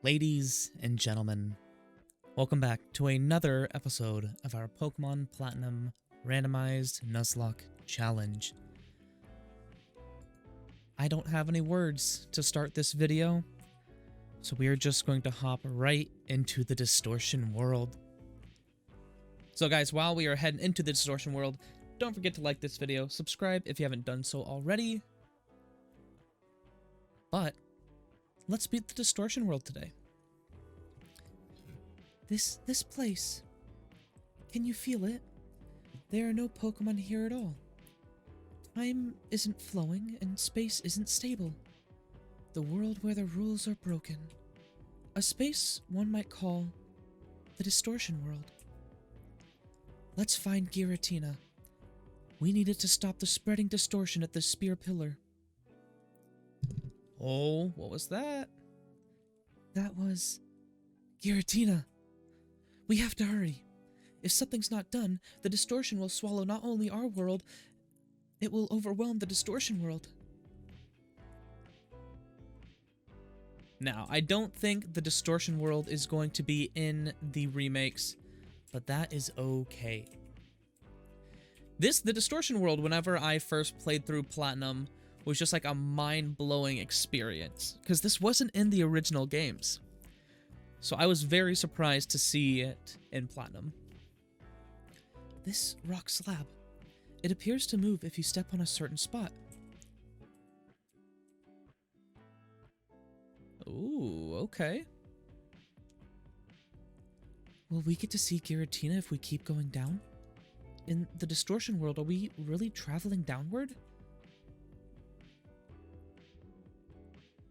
Ladies and gentlemen, welcome back to another episode of our Pokemon Platinum Randomized Nuzlocke Challenge. I don't have any words to start this video, so we are just going to hop right into the Distortion world. So guys, while we are heading into the Distortion world, don't forget to like this video, subscribe if you haven't done so already. But let's beat the Distortion world today. This place. Can you feel it? There are no Pokemon here at all. Time isn't flowing and space isn't stable. The world where the rules are broken. A space one might call the Distortion world. Let's find Giratina. We need it to stop the spreading distortion at the Spear Pillar. Oh, what was that? That was Giratina. We have to hurry. If something's not done, the distortion will swallow not only our world, it will overwhelm the Distortion world. Now, I don't think the Distortion world is going to be in the remakes, but that is okay. The Distortion world, whenever I first played through Platinum, was just like a mind-blowing experience, because this wasn't in the original games. So I was very surprised to see it in Platinum. This rock slab. It appears to move if you step on a certain spot. Ooh, okay. Will we get to see Giratina if we keep going down? In the Distortion world, are we really traveling downward?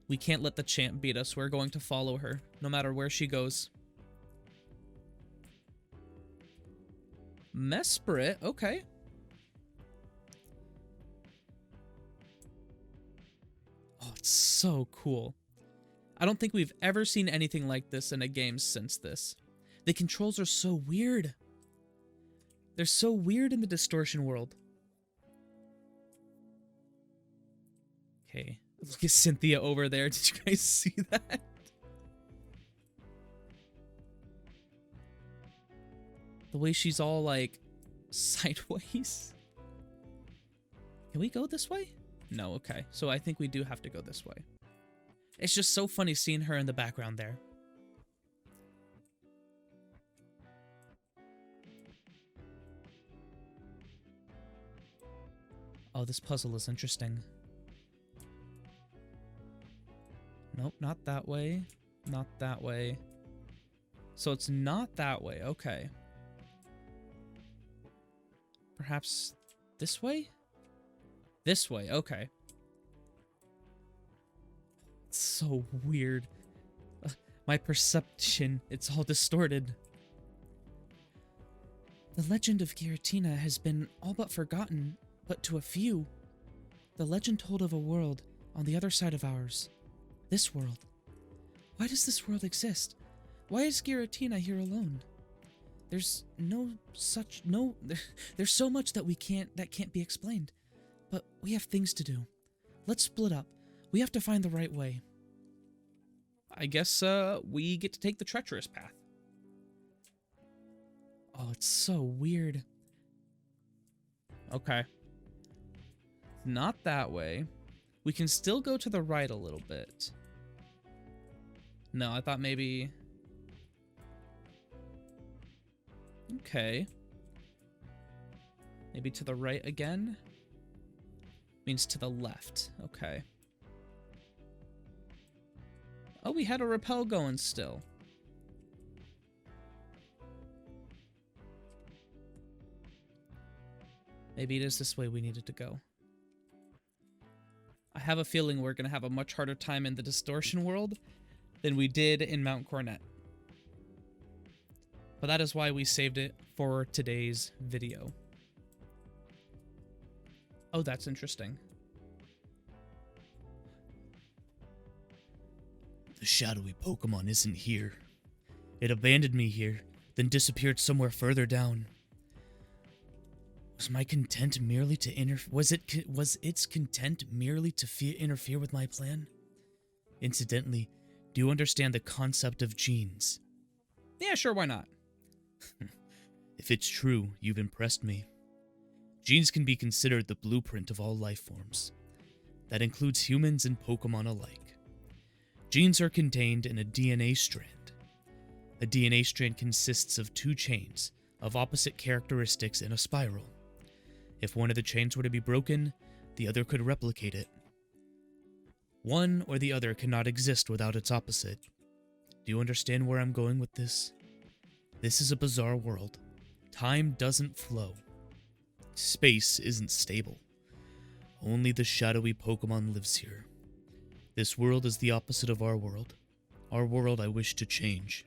We can't let the champ beat us. We're going to follow her, no matter where she goes. Mesprit, okay. Oh, it's so cool. I don't think we've ever seen anything like this in a game since this. The controls are so weird. They're so weird in the Distortion world. Okay. Look at Cynthia over there. Did you guys see that? The way she's all, like, sideways. Can we go this way? No, okay. So I think we do have to go this way. It's just so funny seeing her in the background there. Oh, this puzzle is interesting. Nope, not that way. Not that way. So it's not that way. Okay. Perhaps this way? This way. Okay. It's so weird. My perception, it's all distorted. The legend of Giratina has been all but forgotten, but to a few. The legend told of a world on the other side of ours. This world. Why does this world exist? Why is Giratina here alone? There's there's so much that can't be explained. But we have things to do. Let's split up. We have to find the right way. I guess we get to take the treacherous path. Oh, it's so weird. Okay. Not that way. We can still go to the right a little bit. No, I thought maybe... Okay. Maybe to the right again? Means to the left. Okay. Oh, we had a rappel going still. Maybe it is this way we needed to go. I have a feeling we're going to have a much harder time in the Distortion world than we did in Mount Cornet. But that is why we saved it for today's video. Oh, that's interesting. The shadowy Pokemon isn't here. It abandoned me here, then disappeared somewhere further down. Was my content merely to was its content merely to interfere with my plan? Incidentally, Do you understand the concept of genes? Yeah, sure, why not? If it's true, you've impressed me. Genes can be considered the blueprint of all life forms. That includes humans and Pokemon alike. Genes are contained in a DNA strand. A DNA strand consists of two chains of opposite characteristics in a spiral. If one of the chains were to be broken, the other could replicate it. One or the other cannot exist without its opposite. Do you understand where I'm going with this? This is a bizarre world. Time doesn't flow. Space isn't stable. Only the shadowy Pokemon lives here. This world is the opposite of our world. Our world I wish to change.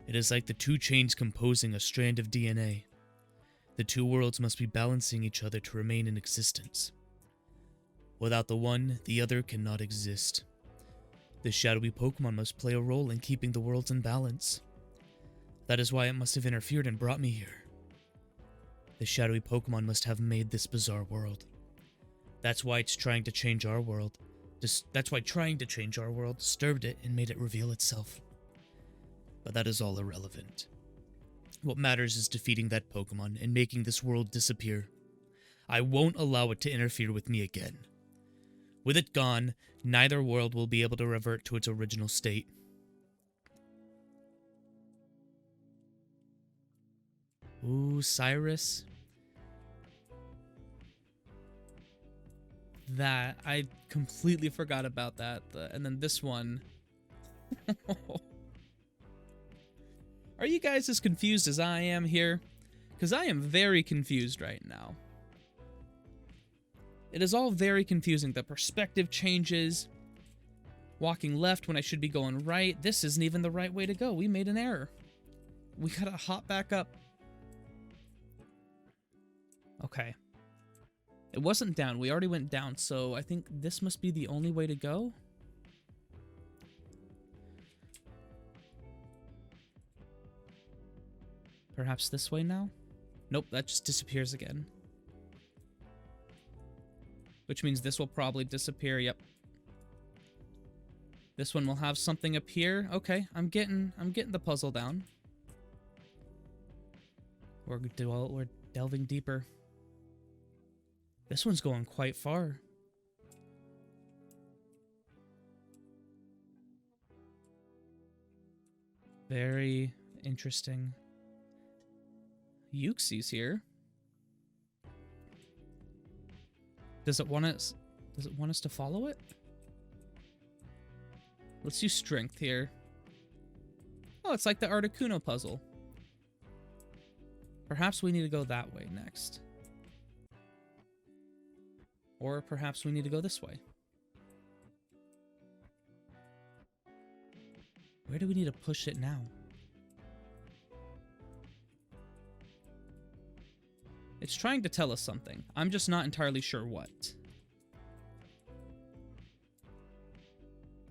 It is like the two chains composing a strand of DNA. The two worlds must be balancing each other to remain in existence. Without the one, the other cannot exist. The shadowy Pokemon must play a role in keeping the worlds in balance. That is why it must have interfered and brought me here. The shadowy Pokemon must have made this bizarre world. That's why it's trying to change our world. That's why trying to change our world disturbed it and made it reveal itself. But that is all irrelevant. What matters is defeating that Pokemon and making this world disappear. I won't allow it to interfere with me again. With it gone, neither world will be able to revert to its original state. Ooh, Cyrus. That, I completely forgot about that. And then this one. Are you guys as confused as I am here? Because I am very confused right now. It is all very confusing. The perspective changes. Walking left when I should be going right. This isn't even the right way to go. We made an error. We gotta hop back up. Okay. It wasn't down. We already went down, so I think this must be the only way to go. Perhaps this way now? Nope, that just disappears again. Which means this will probably disappear, yep. This one will have something up here. Okay, I'm getting the puzzle down. We're delving deeper. This one's going quite far. Very interesting. Uxie's here. Does it want us to follow it? Let's use strength here. Oh, it's like the Articuno puzzle. Perhaps we need to go that way next. Or perhaps we need to go this way. Where do we need to push it now? It's trying to tell us something. I'm just not entirely sure what.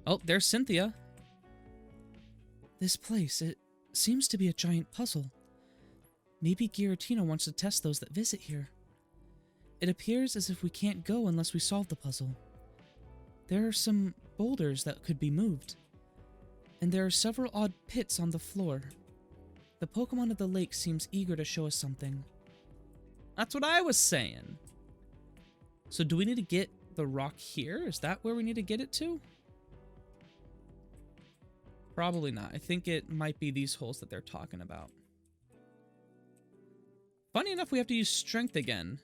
Oh, there's Cynthia. This place, it seems to be a giant puzzle. Maybe Giratina wants to test those that visit here. It appears as if we can't go unless we solve the puzzle. There are some boulders that could be moved. And there are several odd pits on the floor. The Pokemon of the lake seems eager to show us something. That's what I was saying. So do we need to get the rock here? Is that where we need to get it to? Probably not. I think it might be these holes that they're talking about. Funny enough, we have to use strength again.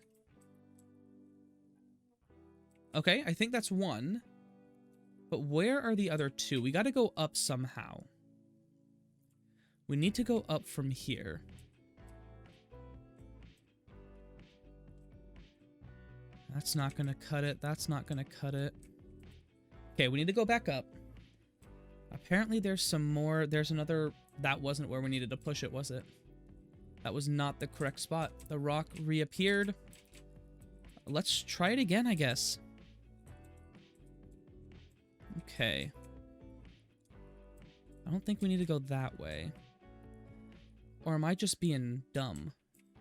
Okay, I think that's one. But where are the other two? We gotta go up somehow. We need to go up from here. That's not gonna cut it. That's not gonna cut it. Okay, we need to go back up. Apparently there's some more. There's another. That wasn't where we needed to push it, was it? That was not the correct spot. The rock reappeared. Let's try it again, I guess. Okay. I don't think we need to go that way. Or am I just being dumb?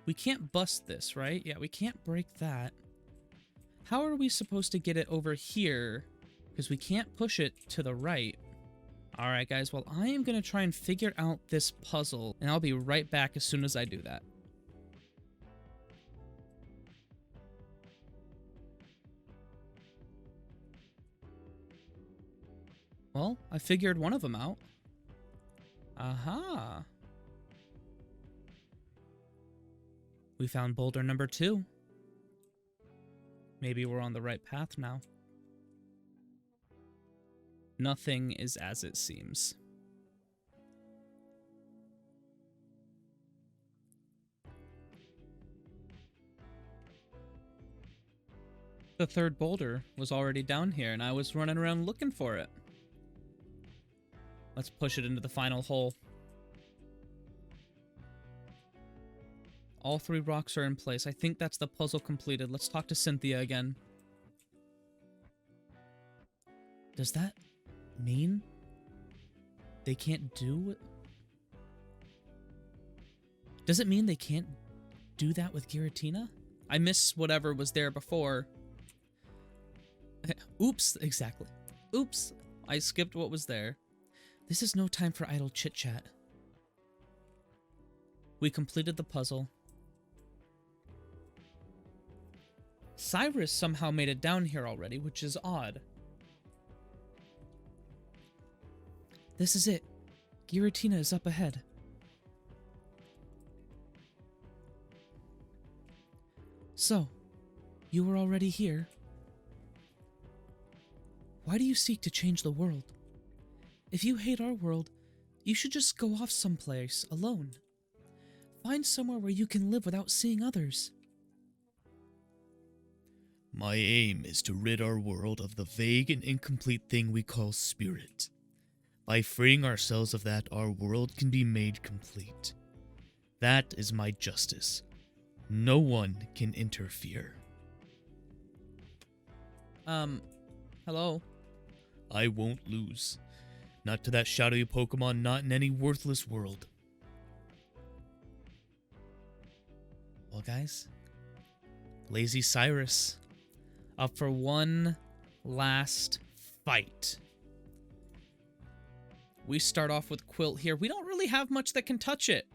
We can't bust this, right? Yeah, we can't break that. How are we supposed to get it over here? Because we can't push it to the right. Alright, guys. Well, I am going to try and figure out this puzzle, and I'll be right back as soon as I do that. Well, I figured one of them out. Aha. We found boulder number 2. Maybe we're on the right path now. Nothing is as it seems. The third boulder was already down here, and I was running around looking for it. Let's push it into the final hole. All 3 rocks are in place. I think that's the puzzle completed. Let's talk to Cynthia again. Does that mean they can't do it? Does it mean they can't do that with Giratina? I miss whatever was there before. Oops, exactly. Oops, I skipped what was there. This is no time for idle chit-chat. We completed the puzzle. Cyrus somehow made it down here already, which is odd. This is it. Giratina is up ahead. So, you were already here. Why do you seek to change the world? If you hate our world, you should just go off someplace alone. Find somewhere where you can live without seeing others. My aim is to rid our world of the vague and incomplete thing we call spirit. By freeing ourselves of that, our world can be made complete. That is my justice. No one can interfere. Hello? I won't lose. Not to that shadowy Pokemon, not in any worthless world. Well, guys, Lazy Cyrus, up for one last fight. We start off with Quilt here. We don't really have much that can touch it.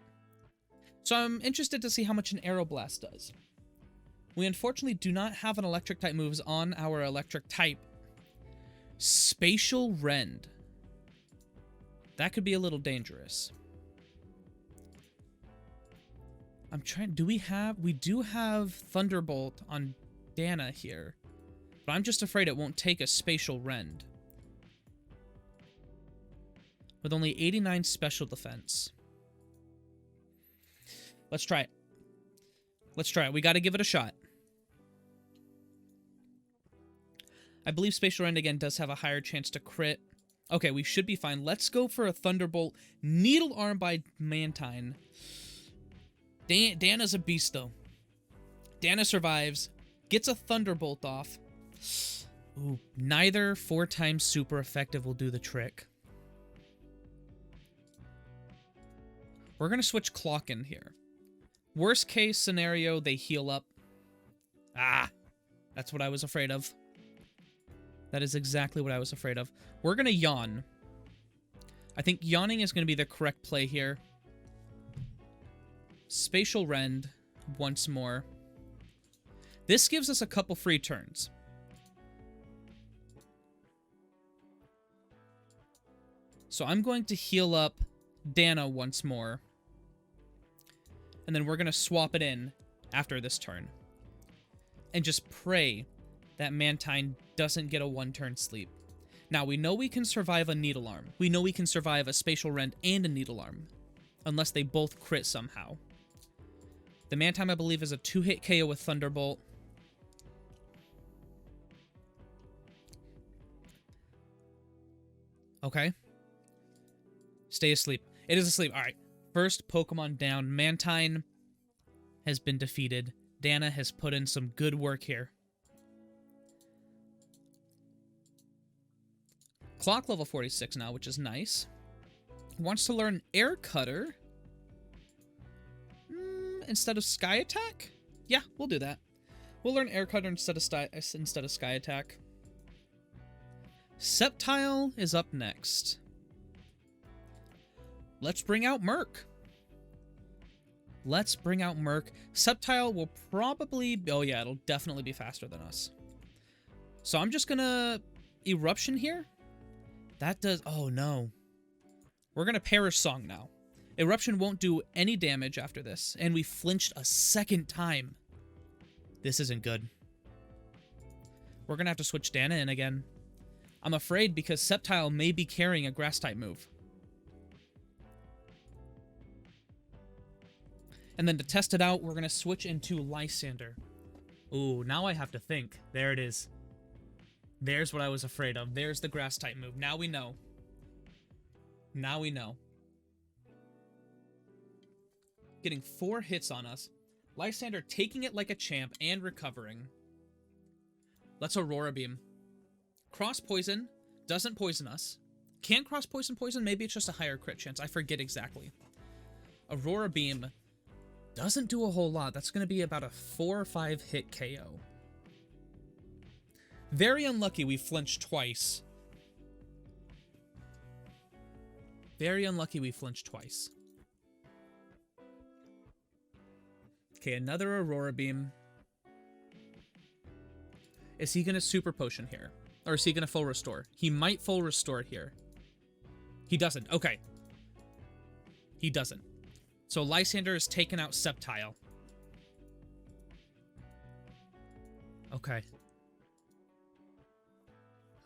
So I'm interested to see how much an Aeroblast does. We unfortunately do not have an electric type moves on our electric type. Spatial Rend. That could be a little dangerous. I'm trying, we do have Thunderbolt on Dana here, but I'm just afraid it won't take a Spatial Rend. With only 89 special defense. Let's try it. Let's try it. We got to give it a shot. I believe Spatial Rend again does have a higher chance to crit. Okay, we should be fine. Let's go for a Thunderbolt. Needle Arm by Mantine. Dana's a beast, though. Dana survives. Gets a Thunderbolt off. Ooh, neither 4 times super effective will do the trick. We're going to switch Clock in here. Worst case scenario, they heal up. Ah, that's what I was afraid of. That is exactly what I was afraid of. We're going to yawn. I think yawning is going to be the correct play here. Spatial Rend once more. This gives us a couple free turns. So I'm going to heal up Dana once more. And then we're going to swap it in after this turn. And just pray that Mantine doesn't get a 1-turn sleep. Now, we know we can survive a Needle Arm. We know we can survive a Spatial Rend and a Needle Arm. Unless they both crit somehow. The Mantine, I believe, is a 2-hit KO with Thunderbolt. Okay. Stay asleep. It is asleep. Alright. First Pokemon down. Mantine has been defeated. Dana has put in some good work here. Clock level 46 now, which is nice. Wants to learn Air Cutter. Instead of Sky Attack? Yeah, we'll do that. We'll learn Air Cutter instead of Sky Attack. Sceptile is up next. let's bring out Merc. Let's bring out Merc. Sceptile will probably... Oh, yeah, it'll definitely be faster than us. So I'm just gonna... Eruption here? That does... Oh, no. We're gonna Perish Song now. Eruption won't do any damage after this. And we flinched a second time. This isn't good. We're gonna have to switch Dana in again. I'm afraid because Sceptile may be carrying a Grass-type move. And then to test it out, we're going to switch into Lysander. Ooh, now I have to think. There it is. There's what I was afraid of. There's the Grass-type move. Now we know. Now we know. Getting 4 hits on us. Lysander taking it like a champ and recovering. Let's Aurora Beam. Cross Poison doesn't poison us. Can't Cross Poison poison? Maybe it's just a higher crit chance. I forget exactly. Aurora Beam doesn't do a whole lot. That's going to be about a 4 or 5 hit KO. Very unlucky we flinched twice. Very unlucky we flinched twice. Okay, another Aurora Beam. Is he going to Super Potion here? Or is he going to Full Restore? He might Full Restore here. He doesn't. Okay. He doesn't. So Lysander has taken out Sceptile. Okay.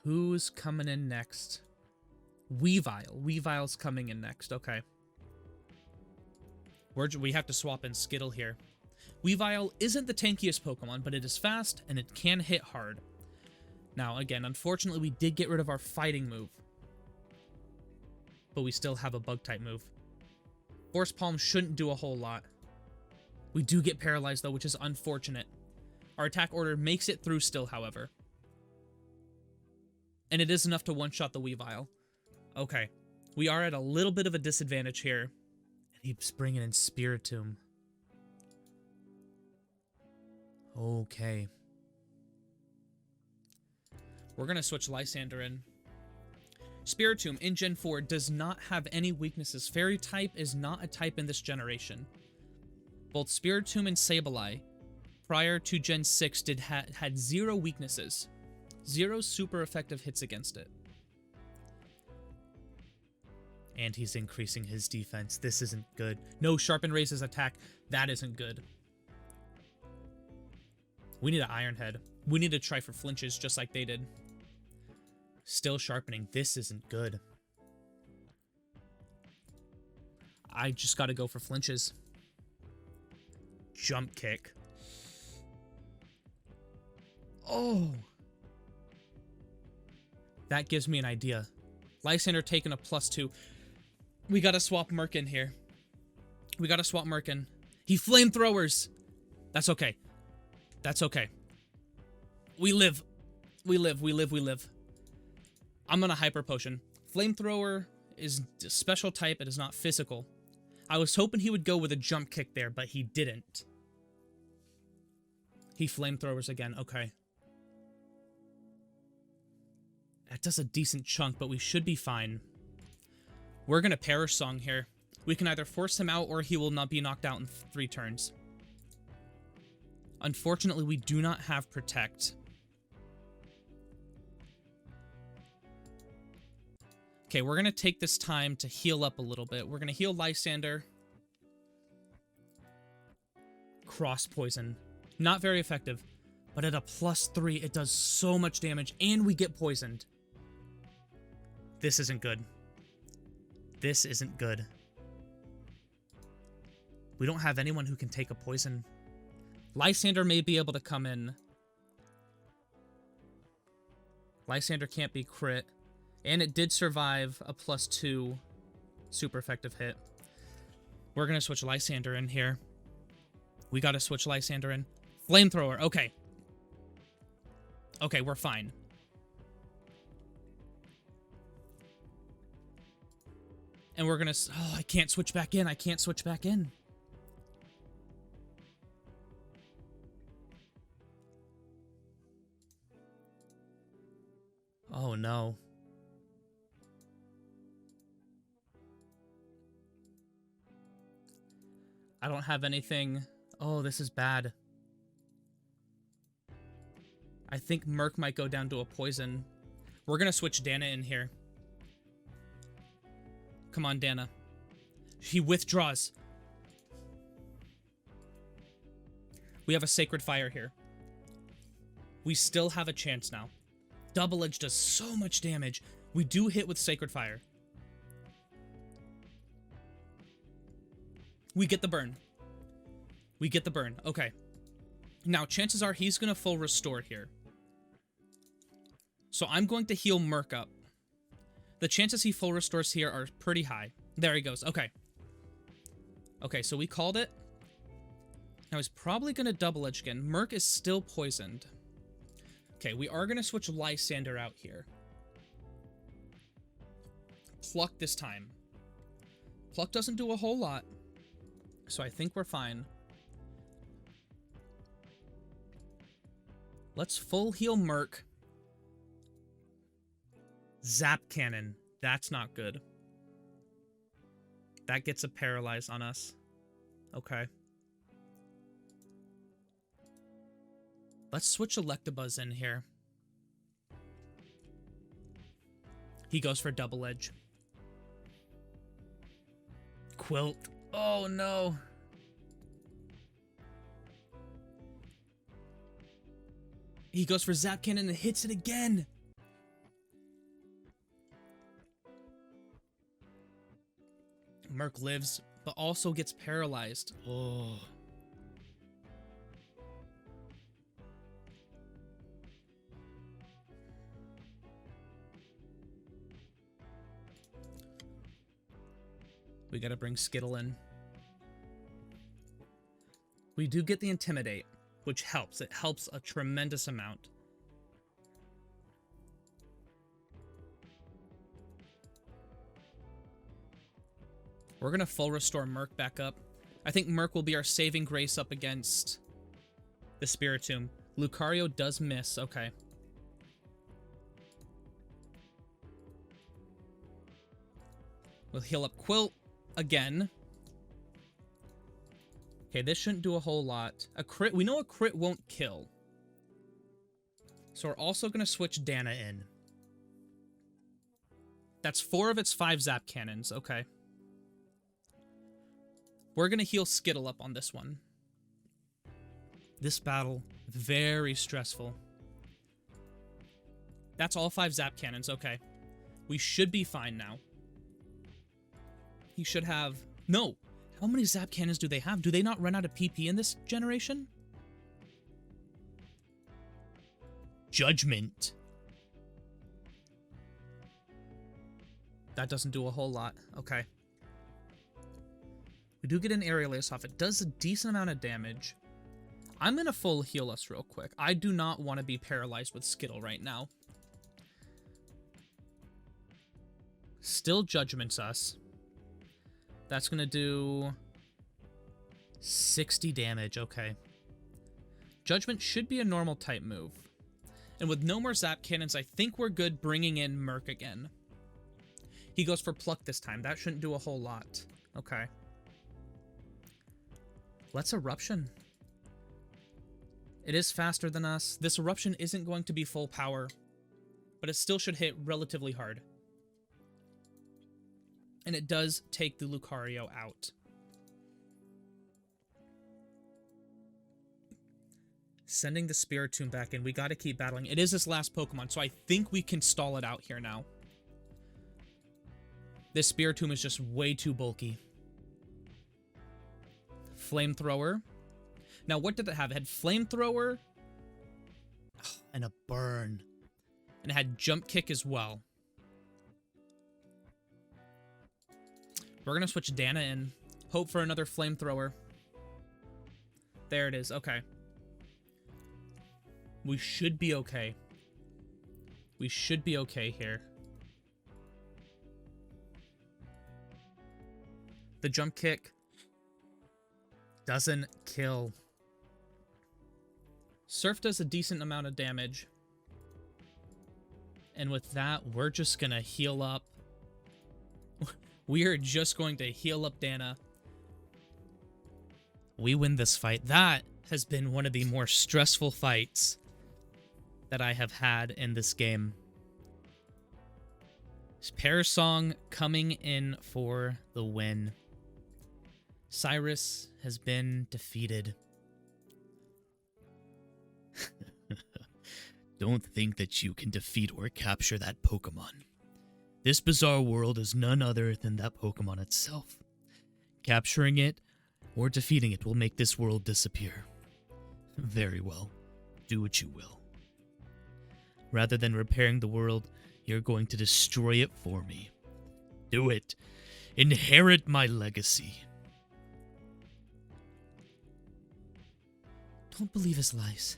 Who's coming in next? Weavile. Weavile's coming in next. Okay. We have to swap in Skittle here. Weavile isn't the tankiest Pokemon, but it is fast and it can hit hard. Now, again, unfortunately, we did get rid of our fighting move. But we still have a Bug-type move. Force Palm shouldn't do a whole lot. We do get paralyzed, though, which is unfortunate. Our attack order makes it through still, however. And it is enough to one-shot the Weavile. Okay. We are at a little bit of a disadvantage here. And he's bringing in Spiritomb. Okay. We're going to switch Lysander in. Spiritomb in Gen 4 does not have any weaknesses. Fairy type is not a type in this generation. Both Spiritomb and Sableye, prior to Gen 6, had 0 weaknesses. 0 super effective hits against it. And he's increasing his defense. This isn't good. No, Sharpen raises attack. That isn't good. We need an Iron Head. We need to try for flinches just like they did. Still sharpening. This isn't good. I just gotta go for flinches. Jump kick. Oh. That gives me an idea. Lysander taking a +2. We gotta swap Merc in here. We gotta swap Merc in. He flamethrowers. That's okay. That's okay. We live. We live. We live. We live. I'm gonna Hyper Potion. Flamethrower is a special type. It is not physical. I was hoping he would go with a jump kick there, but he didn't. He Flamethrowers again. Okay. That does a decent chunk, but we should be fine. We're gonna Perish Song here. We can either force him out or he will not be knocked out in 3 turns. Unfortunately, we do not have Protect. Okay, we're going to take this time to heal up a little bit. We're going to heal Lysander. Cross Poison. Not very effective, but at a +3, it does so much damage, and we get poisoned. This isn't good. This isn't good. We don't have anyone who can take a poison. Lysander may be able to come in. Lysander can't be crit. And it did survive a +2 super effective hit. We're going to switch Lysander in here. We got to switch Lysander in. Flamethrower. Okay. Okay, we're fine. And we're going to... Oh, I can't switch back in. I can't switch back in. Oh, no. I don't have anything. Oh, this is bad. I think Merc might go down to a poison. We're gonna switch Dana in here. Come on, Dana. He withdraws. We have a Sacred Fire here. We still have a chance now. Double Edge does so much damage. We do hit with Sacred Fire. We get the burn. We get the burn. Okay. Now, chances are he's going to full restore here. So I'm going to heal Merc up. The chances he full restores here are pretty high. There he goes. Okay. Okay, so we called it. Now he's probably going to double edge again. Merc is still poisoned. Okay, we are going to switch Lysander out here. Pluck this time. Pluck doesn't do a whole lot. So I think we're fine. Let's full heal Merc. Zap Cannon. That's not good. That gets a paralyze on us. Okay. Let's switch Electabuzz in here. He goes for double edge. Quilt. Oh no. He goes for Zap Cannon and hits it again. Merc lives, but also gets paralyzed. Oh. We gotta bring Skittle in. We do get the Intimidate, which helps. It helps a tremendous amount. We're gonna full restore Merc back up. I think Merc will be our saving grace up against the Spiritomb. Lucario does miss. Okay. We'll heal up Quilt again. Okay, this shouldn't do a whole lot. A crit, we know a crit won't kill. So we're also going to switch Dana in. That's 4 of its 5 Zap Cannons. Okay. We're going to heal Skittle up on this one. This battle, very stressful. That's all 5 Zap Cannons. Okay. We should be fine now. He should have... No! How many Zap Cannons do they have? Do they not run out of PP in this generation? Judgment. That doesn't do a whole lot. Okay. We do get an Aerial Ace off. It does a decent amount of damage. I'm going to full heal us real quick. I do not want to be paralyzed with Skittle right now. Still Judgments us. That's going to do 60 damage. Okay. Judgment should be a normal type move. And with no more Zap Cannons, I think we're good bringing in Merc again. He goes for Pluck this time. That shouldn't do a whole lot. Okay. Let's Eruption. It is faster than us. This Eruption isn't going to be full power, but it still should hit relatively hard. And it does take the Lucario out. Sending the Spiritomb back in. We got to keep battling. It is this last Pokemon, so I think we can stall it out here now. This Spiritomb is just way too bulky. Flamethrower. Now, what did it have? It had Flamethrower. And a Burn. And it had Jump Kick as well. We're going to switch Dana in. Hope for another Flamethrower. There it is. Okay. We should be okay. We should be okay here. The Jump Kick doesn't kill. Surf does a decent amount of damage. And with that, we're just going to heal up. We are just going to heal up Dana. We win this fight. That has been one of the more stressful fights that I have had in this game. Pear Song coming in for the win. Cyrus has been defeated. Don't think that you can defeat or capture that Pokemon. This bizarre world is none other than that Pokemon itself. Capturing it or defeating it will make this world disappear. Very well. Do what you will. Rather than repairing the world, you're going to destroy it for me. Do it. Inherit my legacy. Don't believe his lies.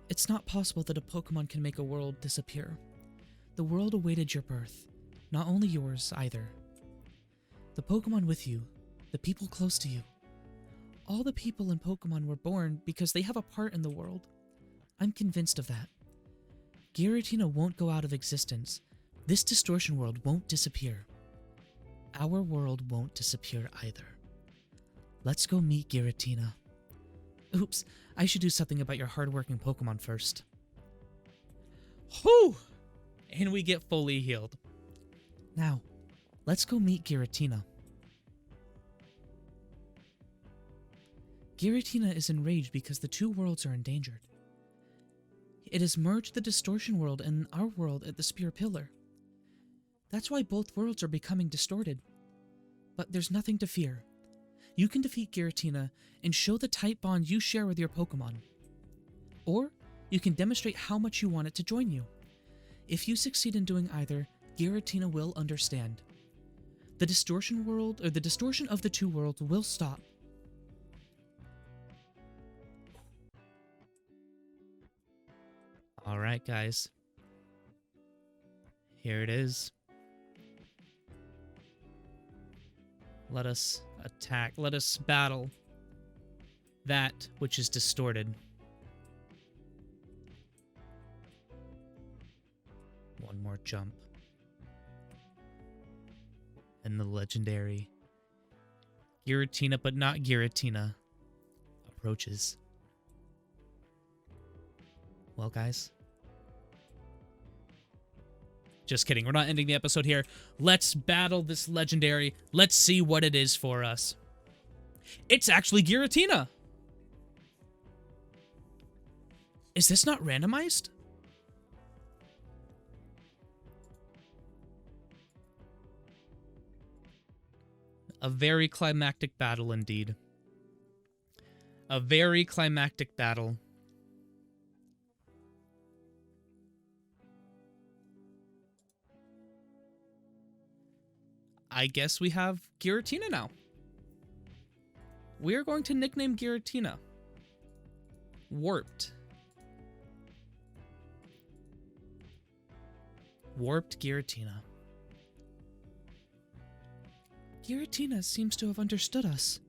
It's not possible that a Pokemon can make a world disappear. The world awaited your birth. Not only yours, either. The Pokemon with you, the people close to you. All the people in Pokemon were born because they have a part in the world. I'm convinced of that. Giratina won't go out of existence. This distortion world won't disappear. Our world won't disappear either. Let's go meet Giratina. Oops, I should do something about your hardworking Pokemon first. Whew! And we get fully healed. Now, let's go meet Giratina. Giratina is enraged because the two worlds are endangered. It has merged the distortion world and our world at the Spear Pillar. That's why both worlds are becoming distorted. But there's nothing to fear. You can defeat Giratina and show the tight bond you share with your Pokemon. Or, you can demonstrate how much you want it to join you. If you succeed in doing either, Giratina will understand. The distortion world, or the distortion of the two worlds, will stop. Alright, guys. Here it is. Let us attack. Let us battle that which is distorted. One more jump. And the legendary Giratina, but not Giratina, approaches. Well, guys. Just kidding. We're not ending the episode here. Let's battle this legendary. Let's see what it is for us. It's actually Giratina. Is this not randomized? A very climactic battle indeed. A very climactic battle. I guess we have Giratina now. We are going to nickname Giratina Warped. Warped Giratina. Giratina seems to have understood us.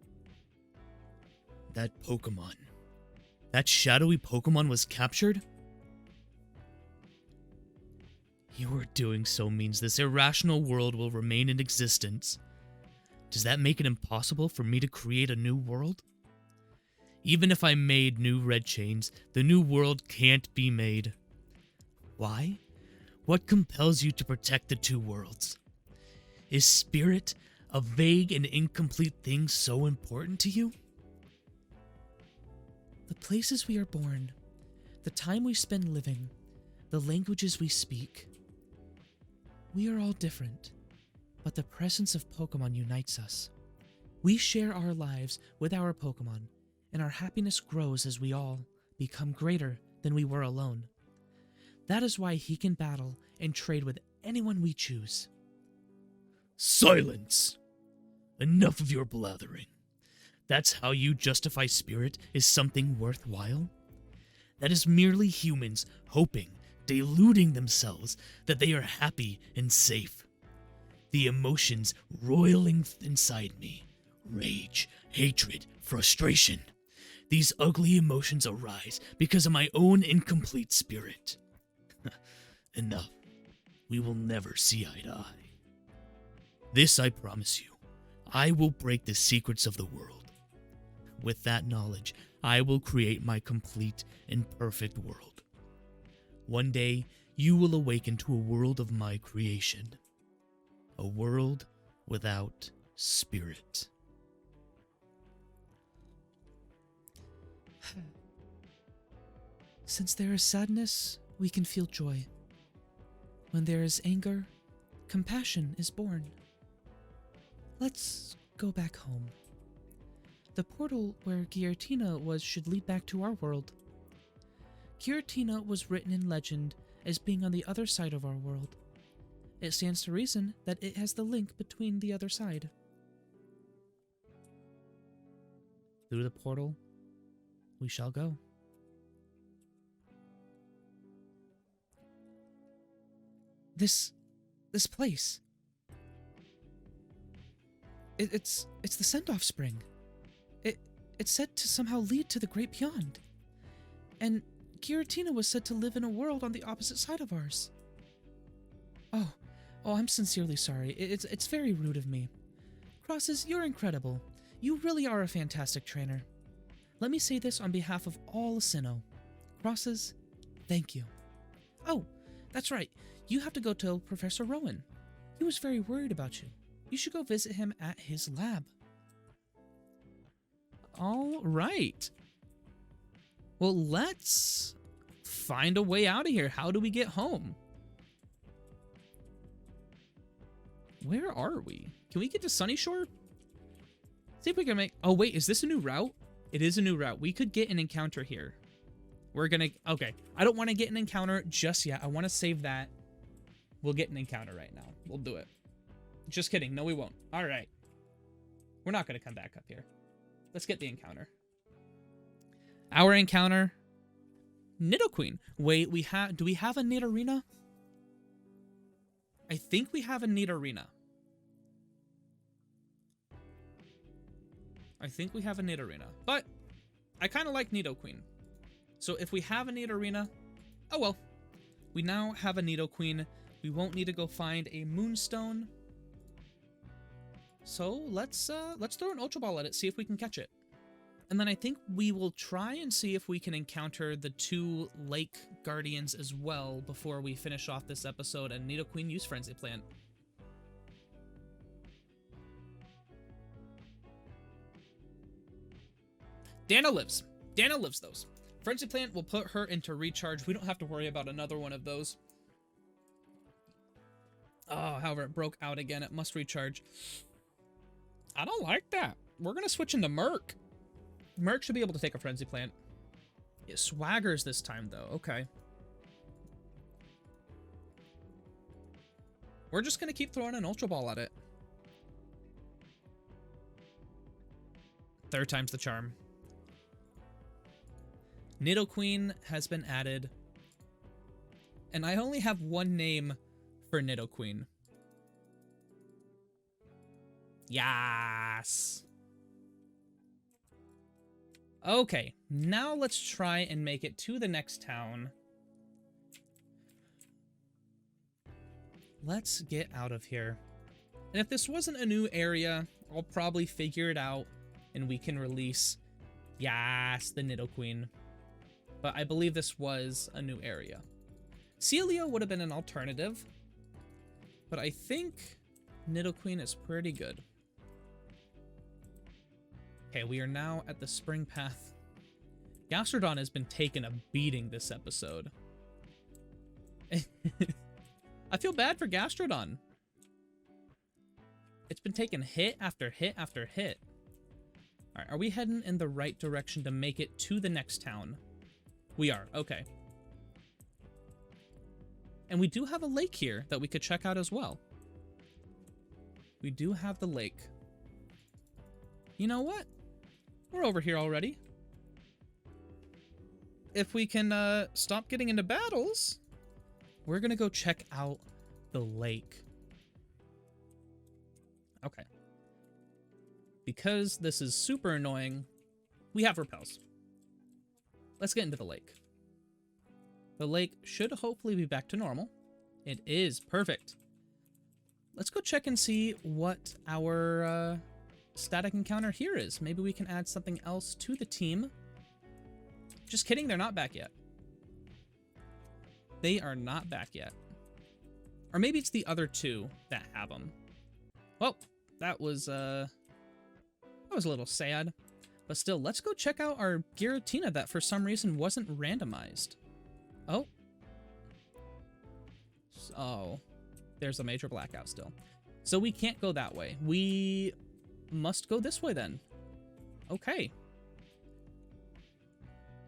That Pokemon. That shadowy Pokemon was captured? Your doing so means this irrational world will remain in existence. Does that make it impossible for me to create a new world? Even if I made new red chains, the new world can't be made. Why? What compels you to protect the two worlds? Is spirit, a vague and incomplete thing, so important to you? The places we are born, the time we spend living, the languages we speak. We are all different, but the presence of Pokemon unites us. We share our lives with our Pokemon, and our happiness grows as we all become greater than we were alone. That is why he can battle and trade with anyone we choose. Silence! Enough of your blathering. That's how you justify spirit is something worthwhile? That is merely humans hoping, deluding themselves that they are happy and safe. The emotions roiling inside me, rage, hatred, frustration. These ugly emotions arise because of my own incomplete spirit. Enough. We will never see eye to eye. This I promise you. I will break the secrets of the world. With that knowledge, I will create my complete and perfect world. One day, you will awaken to a world of my creation. A world without spirit. Since there is sadness, we can feel joy. When there is anger, compassion is born. Let's go back home. The portal where Giratina was should lead back to our world. Giratina was written in legend as being on the other side of our world. It stands to reason that it has the link between the other side. Through the portal, we shall go. This place. It's the send-off spring. It's said to somehow lead to the great beyond. And Giratina was said to live in a world on the opposite side of ours. Oh, I'm sincerely sorry. It's very rude of me. Crosses, you're incredible. You really are a fantastic trainer. Let me say this on behalf of all Asino. Crosses, thank you. Oh, that's right. You have to go tell Professor Rowan. He was very worried about you. You should go visit him at his lab. All right. Well, let's find a way out of here. How do we get home? Where are we? Can we get to Sunny Shore? See if we can make... Oh, wait. Is this a new route? It is a new route. We could get an encounter here. We're gonna... Okay. I don't want to get an encounter just yet. I want to save that. We'll get an encounter right now. We'll do it. Just kidding. No, we won't. All right. We're not going to come back up here. Let's get the encounter. Our encounter... Nidoqueen. Wait, do we have a Nidorina? I think we have a Nidorina. But I kind of like Nidoqueen. So if we have a Nidorina... Oh well. We now have a Nidoqueen. We won't need to go find a Moonstone. So let's throw an Ultra Ball at it, see if we can catch it. And then I think we will try and see if we can encounter the 2 Lake Guardians as well before we finish off this episode and Nidoqueen use Frenzy Plant. Dana lives. Dana lives those. Frenzy Plant will put her into recharge. We don't have to worry about another one of those. Oh, however, it broke out again. It must recharge. I don't like that. We're going to switch into Merc. Merc should be able to take a Frenzy Plant. It swaggers this time, though. Okay. We're just going to keep throwing an Ultra Ball at it. 3rd time's the charm. Nidoqueen has been added. And I only have one name for Nidoqueen. Yes. Okay, now let's try and make it to the next town. Let's get out of here. And if this wasn't a new area, I'll probably figure it out and we can release, yes, the Nidoqueen. But I believe this was a new area. Celio would have been an alternative, but I think Nidoqueen is pretty good. Okay, we are now at the Spring Path. Gastrodon has been taking a beating this episode. I feel bad for Gastrodon. It's been taking hit after hit after hit. Alright, are we heading in the right direction to make it to the next town? We are, okay. And we do have a lake here that we could check out as well. We do have the lake. You know what? We're over here already. If we can stop getting into battles, we're gonna go check out the lake. Okay. Because this is super annoying, we have repels. Let's get into the lake. The lake should hopefully be back to normal. It is perfect. Let's go check and see what our static encounter here is. Maybe we can add something else to the team. Just kidding, they're not back yet. They are not back yet. Or maybe it's the other two that have them. Well, that was a little sad. But still, let's go check out our Giratina that for some reason wasn't randomized. Oh. Oh. There's a major blackout still. So we can't go that way. We must go this way then. Okay.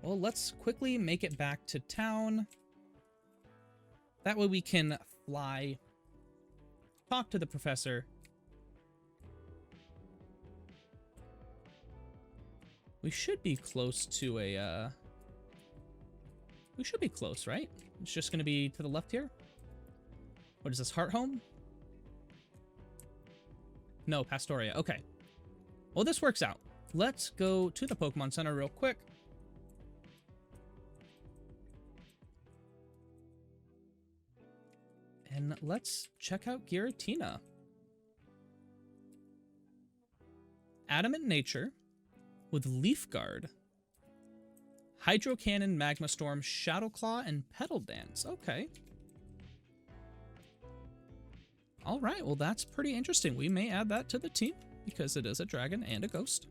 Well, let's quickly make it back to town. That way we can fly, talk to the professor. We should be close to a, we should be close, right? It's just going to be to the left here. What is this, Heart Home? No, Pastoria. Okay. Well, this works out. Let's go to the Pokemon Center real quick. And let's check out Giratina. Adamant Nature with Leaf Guard, Hydro Cannon, Magma Storm, Shadow Claw, and Petal Dance. Okay. All right, well, that's pretty interesting. We may add that to the team because it is a dragon and a ghost.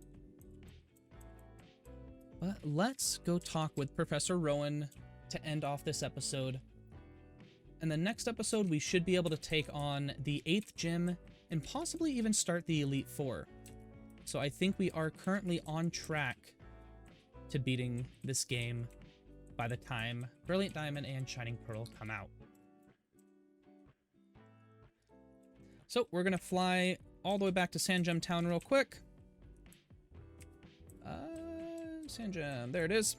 But let's go talk with Professor Rowan to end off this episode. In the next episode, we should be able to take on the 8th gym and possibly even start the Elite Four. So I think we are currently on track to beating this game by the time Brilliant Diamond and Shining Pearl come out. So we're going to fly all the way back to Sandgem Town real quick. Sandgem, there it is.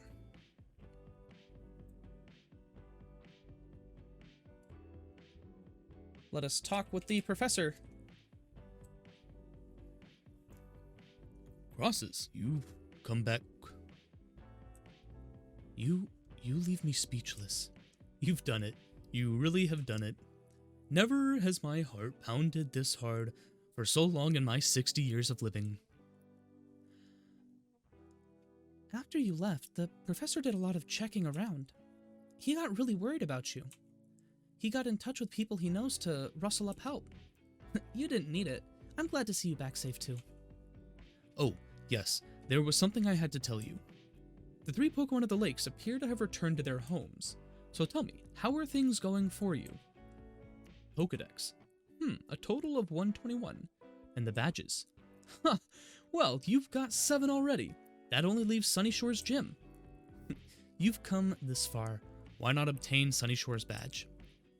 Let us talk with the professor. Crosses, you've come back. You leave me speechless. You've done it. You really have done it. Never has my heart pounded this hard for so long in my 60 years of living. After you left, the professor did a lot of checking around. He got really worried about you. He got in touch with people he knows to rustle up help. You didn't need it. I'm glad to see you back safe too. Oh, yes, there was something I had to tell you. The 3 Pokemon of the lakes appear to have returned to their homes. So tell me, how are things going for you? Pokedex. A total of 121. And the badges. Huh, well, you've got 7 already. That only leaves Sunny Shore's gym. You've come this far. Why not obtain Sunny Shore's badge?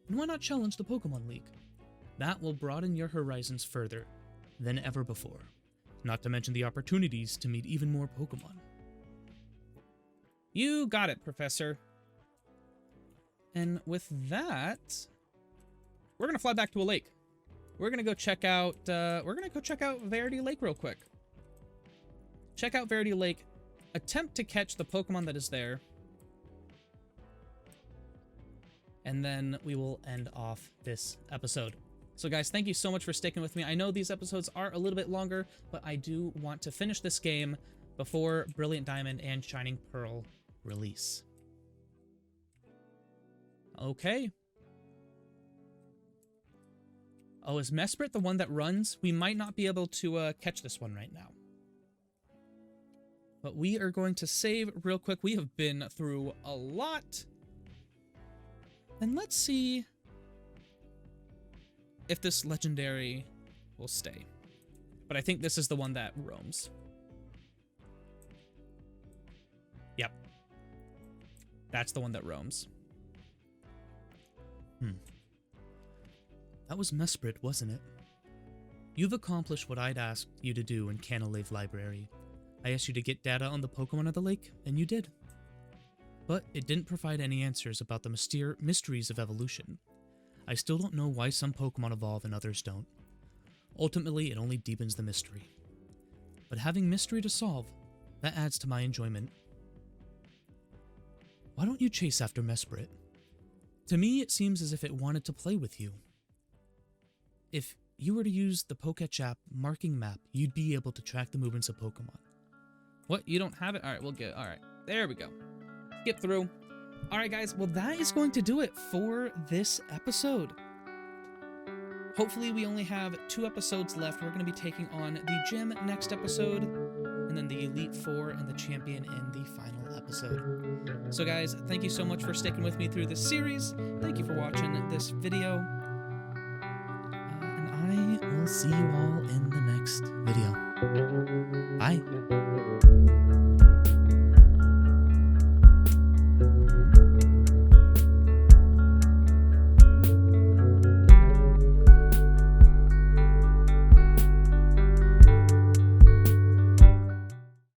And why not challenge the Pokemon League? That will broaden your horizons further than ever before. Not to mention the opportunities to meet even more Pokemon. You got it, Professor. And with that, we're gonna fly back to a lake. We're gonna go check out. Verity Lake real quick. Check out Verity Lake. Attempt to catch the Pokemon that is there. And then we will end off this episode. So guys, thank you so much for sticking with me. I know these episodes are a little bit longer, but I do want to finish this game before Brilliant Diamond and Shining Pearl release. Okay. Oh, is Mesprit the one that runs? We might not be able to catch this one right now. But we are going to save real quick. We have been through a lot. And let's see if this legendary will stay. But I think this is the one that roams. Yep. That's the one that roams. That was Mesprit, wasn't it? You've accomplished what I'd asked you to do in Canalave Library. I asked you to get data on the Pokemon of the lake, and you did. But it didn't provide any answers about the mysteries of evolution. I still don't know why some Pokemon evolve and others don't. Ultimately, it only deepens the mystery. But having mystery to solve, that adds to my enjoyment. Why don't you chase after Mesprit? To me, it seems as if it wanted to play with you. If you were to use the Poketchap marking map, you'd be able to track the movements of Pokemon. What? You don't have it? All right, we'll get. All right, there we go. Skip through. All right, guys. Well, that is going to do it for this episode. Hopefully, we only have 2 episodes left. We're going to be taking on the Gym next episode, and then the Elite Four and the Champion in the final episode. So, guys, thank you so much for sticking with me through this series. Thank you for watching this video. And I will see you all in the next video. Bye.